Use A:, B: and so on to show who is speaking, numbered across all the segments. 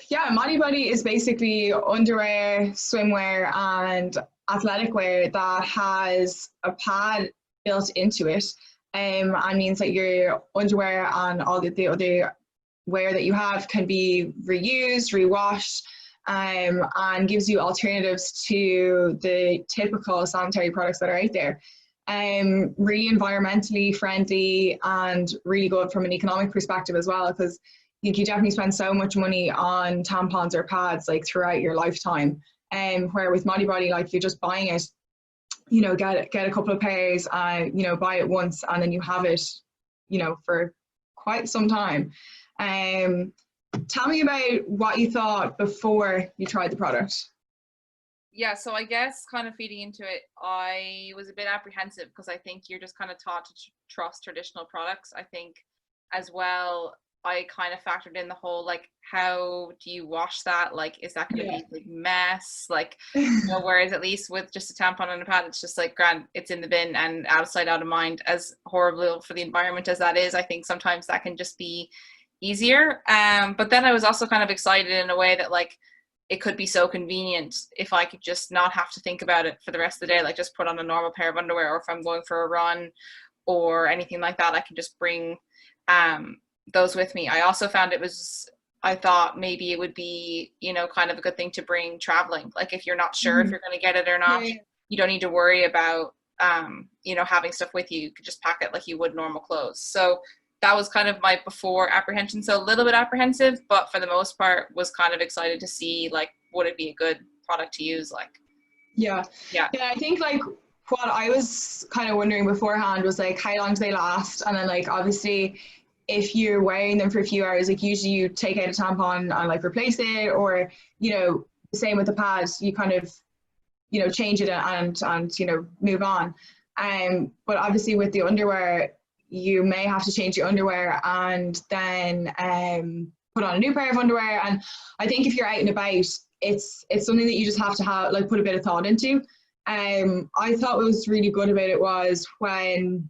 A: Yeah, Modibodi is basically underwear, swimwear, and athletic wear that has a pad built into it, and means that your underwear and all the other wear that you have can be reused, rewashed, and gives you alternatives to the typical sanitary products that are out there. Really environmentally friendly and really good from an economic perspective as well, because you definitely spend so much money on tampons or pads like throughout your lifetime. Where with Modibodi, like you're just buying it, get a couple of pairs, buy it once, and then you have it, for quite some time. Um, Tell me about what you thought before you tried the product.
B: Yeah, so I guess kind of feeding into it, I was a bit apprehensive because I think you're just kind of taught to trust traditional products. I think as well, I kind of factored in the whole like, how do you wash that? Like, is that going to
A: Yeah.
B: be a big mess? Like, whereas at least with just a tampon and a pad, it's just like grand, it's in the bin and outside, out of mind. As horrible for the environment as that is, I think sometimes that can just be easier. But then I was also kind of excited in a way that like it could be so convenient if I could just not have to think about it for the rest of the day, like just put on a normal pair of underwear, or if I'm going for a run or anything like that, I can just bring those with me. I also found I thought maybe it would be, kind of a good thing to bring traveling. Like if you're not sure if
A: Mhm.
B: you're going to get it or
A: Yeah,
B: not,
A: yeah.
B: you don't need to worry about, having stuff with you. You could just pack it like you would normal clothes. So that was kind of my before apprehension. So a little bit apprehensive, but for the most part was kind of excited to see like, would it be a good product to use? Like,
A: Yeah.
B: yeah.
A: Yeah, I think like what I was kind of wondering beforehand was like how long do they last? And then like obviously if you're wearing them for a few hours, like usually you take out a tampon and like replace it, or the same with the pads, you kind of change it and move on. But obviously with the underwear, you may have to change your underwear and then put on a new pair of underwear. And I think if you're out and about, it's something that you just have to have like put a bit of thought into. I thought what was really good about it was when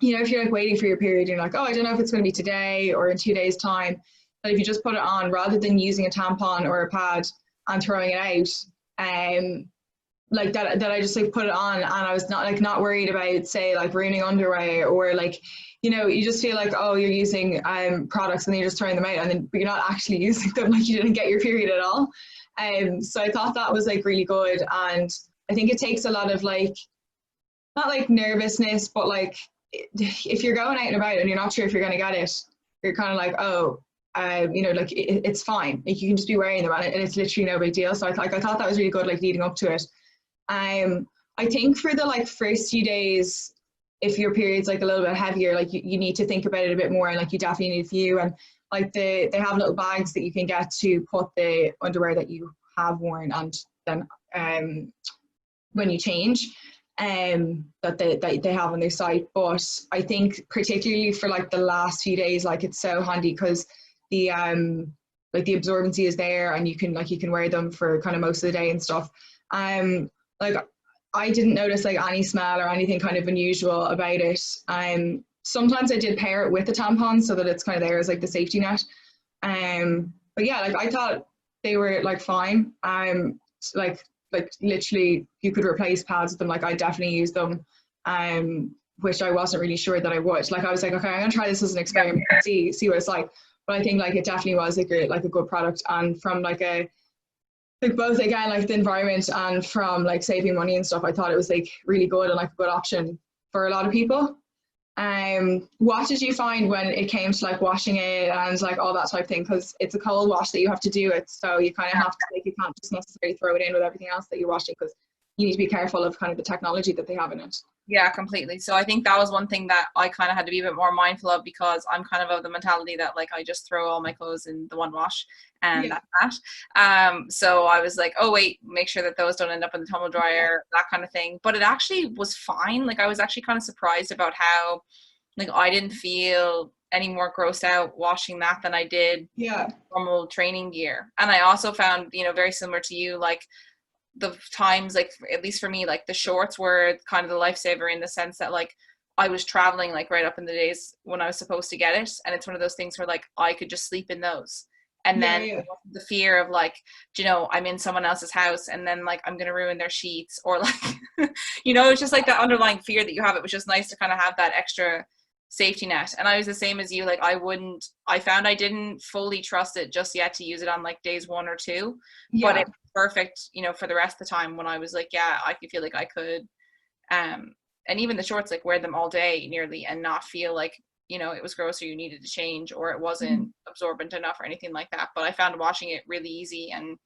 A: if you're like waiting for your period, you're like, oh, I don't know if it's going to be today or in 2 days' time. But if you just put it on rather than using a tampon or a pad and throwing it out, like that I just like put it on and I was not worried about say like ruining underwear, or like you just feel like, oh, you're using products and then you're just throwing them out, and then but you're not actually using them, like you didn't get your period at all. So I thought that was like really good, and I think it takes a lot of like not like nervousness, but like if you're going out and about and you're not sure if you're going to get it, you're kind of like, oh, like it's fine. Like you can just be wearing them and it's literally no big deal. So I thought that was really good, like leading up to it. I think for the like first few days, if your period's like a little bit heavier, like you need to think about it a bit more, and like you definitely need a few. And like they have little bags that you can get to put the underwear that you have worn, and then when you change, that they have on their site. But I think particularly for like the last few days, like it's so handy because the like the absorbency is there, and you can wear them for kind of most of the day and stuff. Like I didn't notice like any smell or anything kind of unusual about it. Sometimes I did pair it with a tampon so that it's kind of there as like the safety net. But yeah, like I thought they were like fine. Like literally you could replace pads with them. Like I definitely use them. Which I wasn't really sure that I would. Like I was like, okay, I'm gonna try this as an experiment, see what it's like. But I think like it definitely was like a good product, and from like both again like the environment and from like saving money and stuff, I thought it was like really good and like a good option for a lot of people. What did you find when it came to like washing it and like all that type of thing? Because it's a cold wash that you have to do it, so you kind of have to like, you can't just necessarily throw it in with everything else that you're washing, because you need to be careful of kind of the technology that they have in it.
B: Yeah, completely. So I think that was one thing that I kind of had to be a bit more mindful of, because I'm kind of the mentality that like I just throw all my clothes in the one wash and
A: Yeah.
B: that's that. So I was like, oh wait, make sure that those don't end up in the tumble dryer, that kind of thing. But it actually was fine. Like I was actually kind of surprised about how like I didn't feel any more grossed out washing that than I did
A: Yeah.
B: normal training gear. And I also found, very similar to you, like the times, like at least for me, like the shorts were kind of the lifesaver, in the sense that like I was traveling like right up in the days when I was supposed to get it, and it's one of those things where like I could just sleep in those, And then the fear of like, you know, I'm in someone else's house and then like I'm gonna ruin their sheets, or like you know, it's just like that underlying fear that you have. It was just nice to kind of have that extra safety net. And I was the same as you, like I found I didn't fully trust it just yet to use it on like days 1 or 2, but it was perfect, you know, for the rest of the time when I was like, yeah, I could feel like I could and even the shorts, like wear them all day nearly and not feel like, you know, it was gross or you needed to change or it wasn't absorbent enough or anything like that. But I found washing it really easy and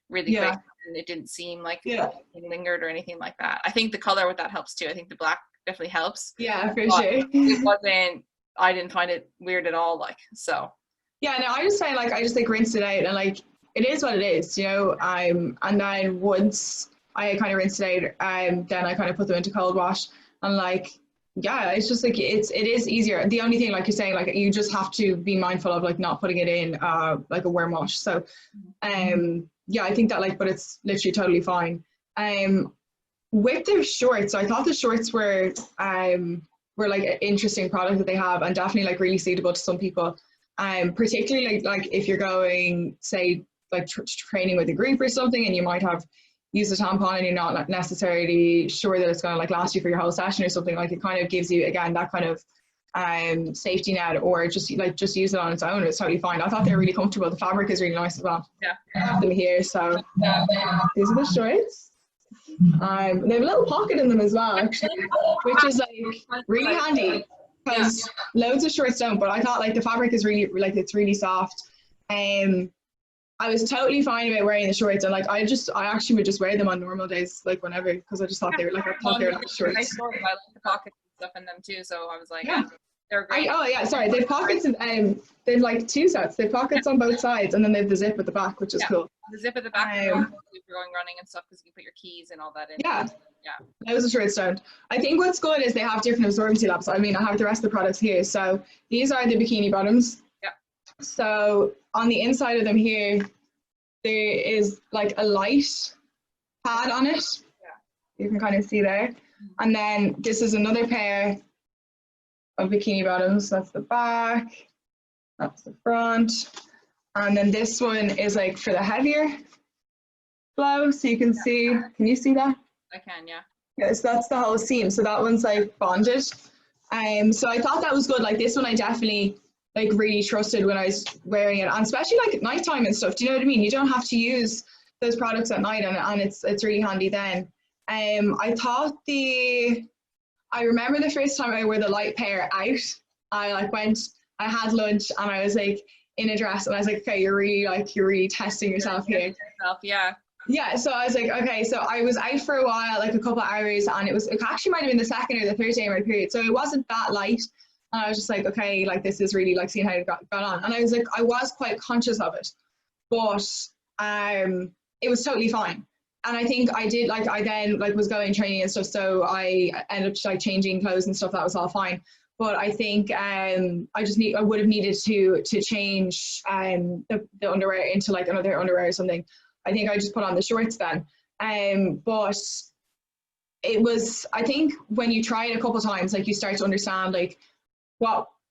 B: really quick, and it didn't seem like it lingered or anything like that. I think the color with that helps too. I think the black definitely helps.
A: Yeah, for sure.
B: It wasn't, I didn't find it weird at all, like, so.
A: Yeah, no, I just say like, I just like rinsed it out and like, it is what it is, you know, and then once I kind of rinsed it out, then I kind of put them into cold wash and like, yeah, it's just like it is easier. The only thing, like you're saying, like you just have to be mindful of like not putting it in like a warm wash. So yeah, I think that like, but it's literally totally fine. With the shorts, I thought the shorts were like an interesting product that they have and definitely like really suitable to some people. Particularly like if you're going, say, like training with a group or something, and you might have used a tampon and you're not necessarily sure that it's going to like last you for your whole session or something. Like it kind of gives you again that kind of safety net, or just use it on its own. It's totally fine. I thought they were really comfortable. The fabric is really nice as well.
B: Yeah,
A: I have them here. So these are the shorts. They have a little pocket in them as well, actually, which is like really handy because loads of shorts don't. But I thought like the fabric is really like it's really soft. I was totally fine about wearing the shorts, and like I actually would just wear them on normal days, like whenever, because I just thought they were like, I thought they were nice shorts.
B: I like the pockets and stuff in them too, so I was like, they're great.
A: Oh yeah, sorry, they've pockets and they've like 2 sets. They've pockets on both sides, and then they've the zip at the back, which is cool.
B: The zip at the back, if you're going running and stuff, because you can put your keys and all that in.
A: Yeah, those are shorts don't. I think what's good is they have different absorbency levels. I mean, I have the rest of the products here. So these are the bikini bottoms.
B: Yeah.
A: So on the inside of them here, there is like a light pad on it. Yeah. You can kind of see there. And then this is another pair of bikini bottoms. That's the back, that's the front. And then this one is like for the heavier flow. So you can see, can you see that?
B: I can, yeah.
A: Yes, that's the whole seam. So that one's like bonded. So I thought that was good. Like this one I definitely like really trusted when I was wearing it, and especially like at nighttime and stuff. Do you know what I mean? You don't have to use those products at night, and it's really handy then. I thought I remember the first time I wore the light pair out. I had lunch and I was like in a dress, and I was like, okay, you're really testing yourself here. Yeah, so I was like, okay, so I was out for a while, like a couple of hours, and it actually might have been the second or the third day of my period, so it wasn't that light. And I was just like, okay, like this is really like seeing how it got on. And I was like, I was quite conscious of it, but it was totally fine. And I think I did, like, I then like was going training and stuff, so I ended up like changing clothes and stuff. That was all fine. But I think I would have needed to change the underwear into like another underwear or something. I think I just put on the shorts then. But it was, I think when you try it a couple of times, like you start to understand like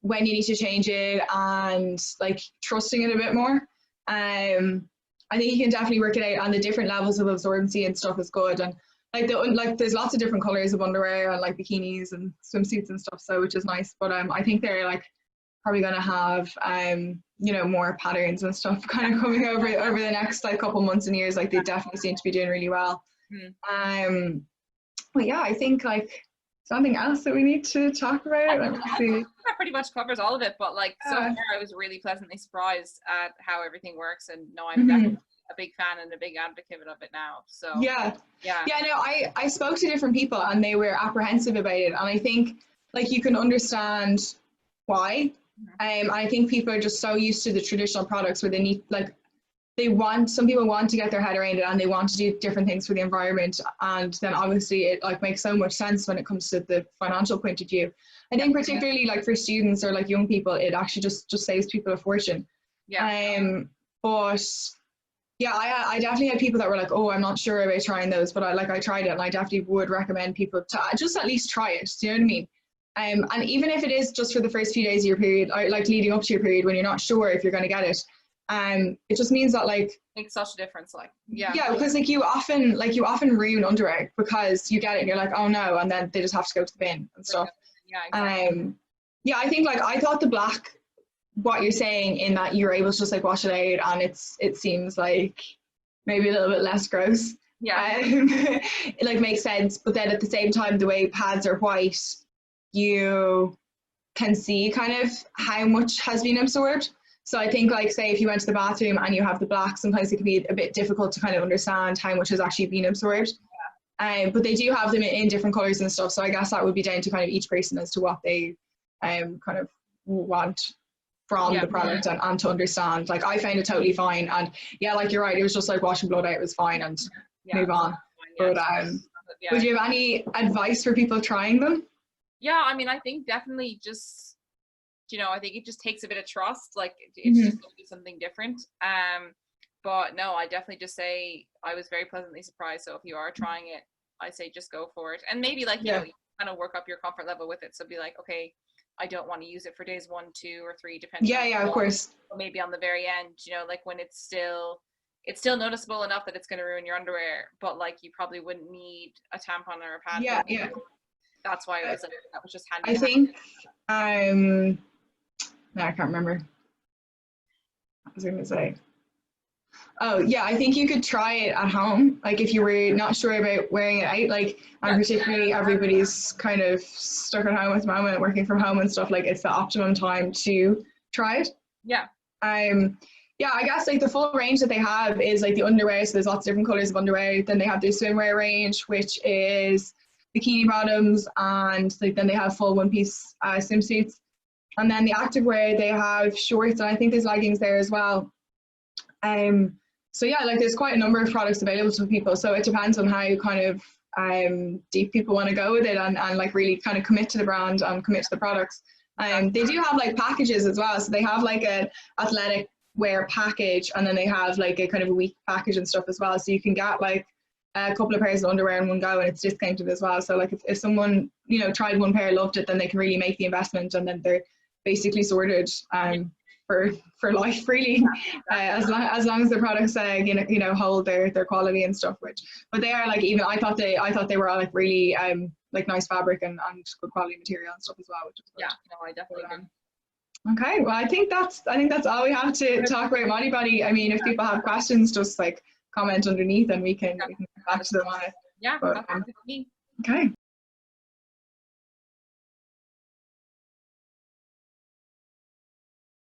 A: when you need to change it and like trusting it a bit more. I think you can definitely work it out, and the different levels of absorbency and stuff is good. And like there's lots of different colors of underwear and like bikinis and swimsuits and stuff, so which is nice. But I think they're like probably gonna have you know, more patterns and stuff kind of coming over the next like couple months and years. Like they definitely seem to be doing really well. But yeah, I think like something else that we need to talk about. Let me see.
B: That pretty much covers all of it, but like so far I was really pleasantly surprised at how everything works, and no, I'm definitely a big fan and a big advocate of it now. So
A: no, I spoke to different people and they were apprehensive about it, and I think like you can understand why. I think people are just so used to the traditional products where they need like some people want to get their head around it and they want to do different things for the environment, and then obviously it like makes so much sense when it comes to the financial point of view. I think particularly like for students or like young people, it actually just saves people a fortune. But yeah, I definitely had people that were like, oh, I'm not sure about trying those, but I tried it, and I definitely would recommend people to just at least try it. Do you know what I mean? And even if it is just for the first few days of your period, or like leading up to your period when you're not sure if you're going to get it, It just means that like
B: makes such a difference. Like, yeah.
A: Yeah, because like you often ruin underwear because you get it and you're like, oh no, and then they just have to go to the bin and stuff.
B: Yeah, exactly.
A: Yeah, I think like I thought the black, what you're saying in that you're able to just like wash it out and it seems like maybe a little bit less gross.
B: Yeah.
A: It like makes sense, but then at the same time, the way pads are white, you can see kind of how much has been absorbed. So I think like say if you went to the bathroom and you have the black, sometimes it can be a bit difficult to kind of understand how much has actually been absorbed. But they do have them in different colors and stuff. So I guess that would be down to kind of each person as to what they kind of want from the product and to understand. Like I found it totally fine, and yeah, like you're right, it was just like washing blood out, it was fine, and move on. But would you have any advice for people trying them?
B: Yeah, I mean, I think definitely just, you know, I think it just takes a bit of trust. Like it's just going to be something different. But no, I definitely just say I was very pleasantly surprised. So if you are trying it, I say just go for it. And maybe like, you know, you kind of work up your comfort level with it. So be like, okay, I don't want to use it for days 1, 2, or 3, depending.
A: Yeah, of course.
B: Or maybe on the very end, you know, like when it's still noticeable enough that it's going to ruin your underwear, but like you probably wouldn't need a tampon or a pad.
A: Yeah.
B: That's why it was like, that was just handy.
A: I think no, I can't remember. What was I going to say? Oh yeah, I think you could try it at home. Like if you were not sure about wearing it out, like and particularly everybody's kind of stuck at home at the moment, working from home and stuff, like it's the optimum time to try it.
B: Yeah.
A: Yeah, I guess like the full range that they have is like the underwear, so there's lots of different colors of underwear. Then they have their swimwear range, which is bikini bottoms, and like then they have full one-piece swimsuits. And then the activewear, they have shorts, and I think there's leggings there as well. So yeah, like there's quite a number of products available to people. So it depends on how kind of deep people want to go with it and like really kind of commit to the brand and commit to the products. They do have like packages as well. So they have like an athletic wear package, and then they have like a kind of a week package and stuff as well. So you can get like a couple of pairs of underwear in one go, and it's discounted as well. So like if someone, you know, tried one pair, loved it, then they can really make the investment, and then they're basically sorted for life, really, as long as the products you know hold their quality and stuff. But they are like, even I thought they were all like really like nice fabric and good quality material and stuff as well, which is good.
B: Yeah, no, I definitely agree.
A: Okay, well I think that's all we have to talk about Modibodi. I mean, if people have questions, just like comment underneath and we can get back to them on it.
B: Yeah,
A: but,
B: that's me.
A: Okay,